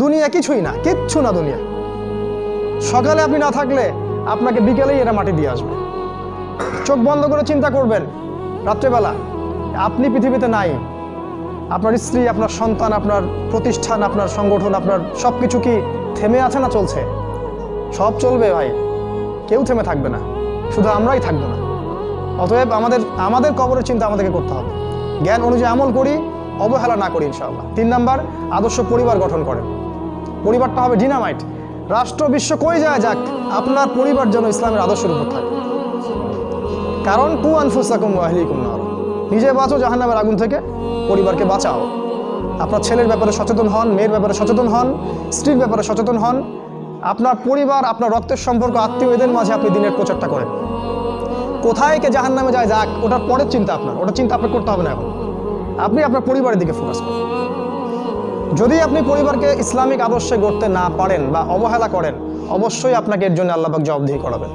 দুনিয়া কিছুই না, কিচ্ছু না দুনিয়া। সকালে আপনি না থাকলে আপনাকে বিকেলেই এরা মাটি দিয়ে আসবে। চোখ বন্ধ করে চিন্তা করবেন রাত্রেবেলা আপনি পৃথিবীতে নাই, আপনার স্ত্রী, আপনার সন্তান, আপনার প্রতিষ্ঠান, আপনার সংগঠন, আপনার সব কিছু কি থেমে আছে না চলছে? সব চলবে ভাই, কেউ থেমে থাকবে না, শুধু আমরাই থাকবো না। অতএব আমাদের কবরের চিন্তা আমাদেরকে করতে হবে। জ্ঞান অনুযায়ী আমল করি, অবহেলা না করি ইনশাআল্লাহ। 3 নাম্বার, আদর্শ পরিবার গঠন করেন। পরিবারটা হবে ডিনামাইট। রাষ্ট্র বিশ্ব কই যায় যাক, আপনার পরিবার যেন ইসলামের আদর্শের উপর থাকে। কারণ কু আনফুসাকুম ওয়া আহলিকুম নার, নিজে বাঁচো জাহান্নামের আগুন থেকে, পরিবারকে বাঁচাও। আপনার ছেলের ব্যাপারে সচেতন হন, মেয়ের ব্যাপারে সচেতন হন, স্ত্রীর ব্যাপারে সচেতন হন। আপনার পরিবার, আপনার রক্তের সম্পর্ক, আত্মীয়, এদের মাঝে আপনি দিনের প্রচারটা করেন। কোথায় কে জাহান্নামে যায় যাক, ওটার পরের চিন্তা আপনার, ওটা চিন্তা আপনার করতে হবে না। এখন আপনি আপনার পরিবারের দিকে ফোকাস করুন। যদি আপনি পরিবারকে ইসলামিক আদর্শে গড়তে না পারেন বা অবহেলা করেন, অবশ্যই আপনাকে এর জন্য আল্লাহ পাক জবাবদিহি করাবেন।